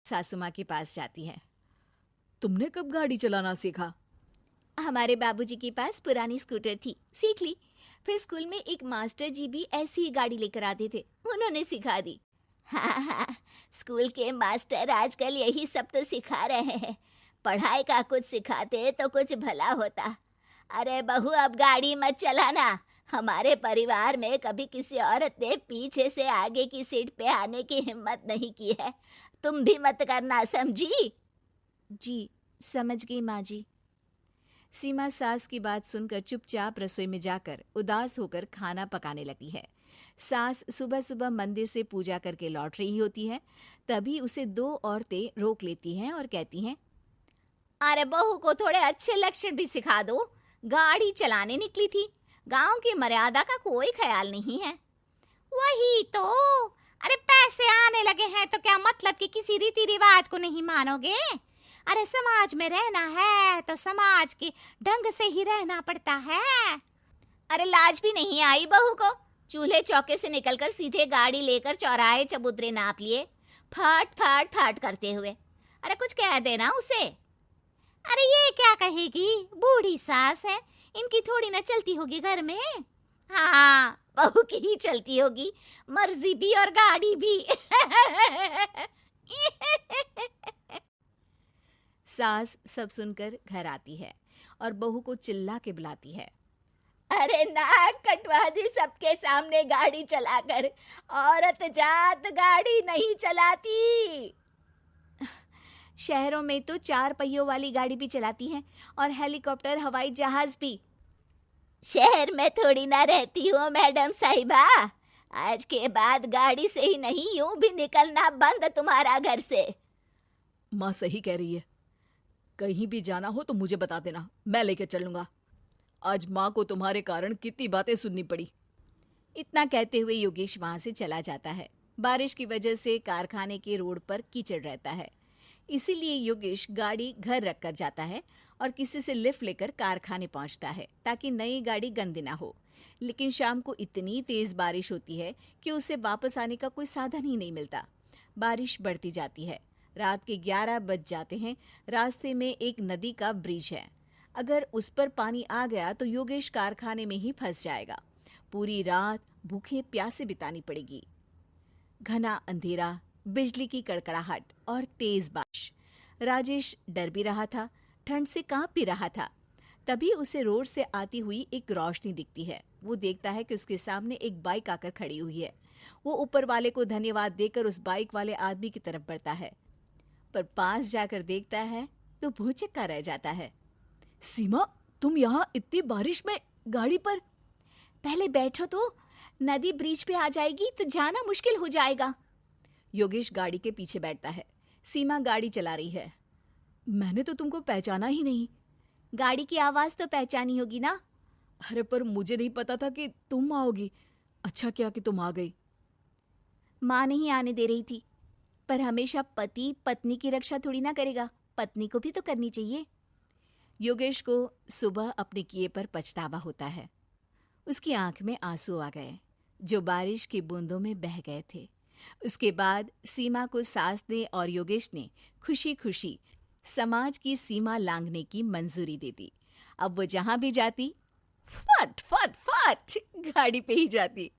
सासू माँ के पास जाती है। तुमने कब गाड़ी चलाना सीखा? हमारे बाबूजी के पास पुरानी स्कूटर थी, सीख ली। फिर स्कूल में एक मास्टर जी भी ऐसी ही गाड़ी लेकर आते थे, उन्होंने सिखा दी। हाँ हाँ, स्कूल के मास्टर आजकल यही सब तो सिखा रहे हैं। पढ़ाई का कुछ सिखाते तो कुछ भला होता। अरे बहू, अब गाड़ी मत चलाना। हमारे परिवार में कभी किसी औरत ने पीछे से आगे की सीट पे आने की हिम्मत नहीं की है। तुम भी मत करना, समझी? जी, समझ गई माँ जी। सीमा सास की बात सुनकर चुपचाप रसोई में जाकर उदास होकर खाना पकाने लगी है। सास सुबह सुबह मंदिर से पूजा करके लौट रही होती है, तभी उसे दो औरतें रोक लेती हैं और कहती हैं, अरे बहू को थोड़े अच्छे लक्षण भी सिखा दो। गाड़ी चलाने निकली थी, गांव की मर्यादा का कोई ख्याल नहीं है। वही तो। अरे पैसे आने लगे हैं तो क्या मतलब कि किसी रीति रिवाज को नहीं मानोगे? अरे समाज में रहना है तो समाज के ढंग से ही रहना पड़ता है। अरे लाज भी नहीं आई बहू को? चूल्हे चौके से निकलकर सीधे गाड़ी लेकर चौराहे चबूतरे नाप लिए, फट फट फट करते हुए। अरे कुछ कह देना उसे। अरे ये क्या कहेगी, बूढ़ी सास है, इनकी थोड़ी ना चलती होगी घर में। हाँ, बहू की ही चलती होगी, मर्जी भी और गाड़ी भी। सास सब सुनकर घर आती है और बहू को चिल्ला के बुलाती है। अरे नाक कटवा दी सबके सामने गाड़ी चलाकर। औरत जात गाड़ी नहीं चलाती। शहरों में तो 4 पहियों वाली गाड़ी भी चलाती हैं और हेलीकॉप्टर, हवाई जहाज भी। शहर में थोड़ी ना रहती हूँ मैडम साहिबा। आज के बाद गाड़ी से ही नहीं, यूं भी निकलना बंद तुम्हारा घर से। माँ सही कह रही है, कहीं भी जाना हो तो मुझे बता देना, मैं लेकर चलूंगा। आज माँ को तुम्हारे कारण कितनी बातें सुननी पड़ी। इतना कहते हुए योगेश वहां से चला जाता है। बारिश की वजह से कारखाने के रोड पर कीचड़ रहता है, इसीलिए योगेश गाड़ी घर रख कर जाता है और किसी से लिफ्ट लेकर कारखाने पहुंचता है ताकि नई गाड़ी गंदी ना हो। लेकिन शाम को इतनी तेज बारिश होती है कि उसे वापस आने का कोई साधन ही नहीं मिलता। बारिश बढ़ती जाती है, रात के 11 बज जाते हैं। रास्ते में एक नदी का ब्रिज है, अगर उस पर पानी आ गया तो योगेश कारखाने में ही फंस जाएगा। पूरी रात भूखे प्यासे बितानी पड़ेगी। घना अंधेरा, बिजली की कड़कड़ाहट और तेज बारिश। राजेश डर भी रहा था, ठंड से कांप भी रहा था। तभी उसे रोड से आती हुई एक रोशनी दिखती है। वो देखता है कि उसके सामने एक बाइक आकर खड़ी हुई है। वो ऊपर वाले को धन्यवाद देकर उस बाइक वाले आदमी की तरफ बढ़ता है, पर पास जाकर देखता है तो भौचक्का रह जाता है। सीमा, तुम यहाँ इतनी बारिश में गाड़ी पर? पहले बैठो तो, नदी ब्रिज पे आ जाएगी तो जाना मुश्किल हो जाएगा। योगेश गाड़ी के पीछे बैठता है। सीमा गाड़ी चला रही है। मैंने तो तुमको पहचाना ही नहीं। गाड़ी की आवाज तो पहचानी होगी ना? अरे पर मुझे नहीं पता था कि तुम आओगी। अच्छा किया कि तुम आ गई। माँ नहीं आने दे रही थी, पर हमेशा पति पत्नी की रक्षा थोड़ी ना करेगा, पत्नी को भी तो करनी चाहिए। योगेश को सुबह अपने किए पर पछतावा होता है। उसकी आंख में आंसू आ गए जो बारिश की बूंदों में बह गए थे। उसके बाद सीमा को सास ने और योगेश ने खुशी खुशी समाज की सीमा लांघने की मंजूरी दे दी। अब वो जहां भी जाती फट फट फट गाड़ी पे ही जाती।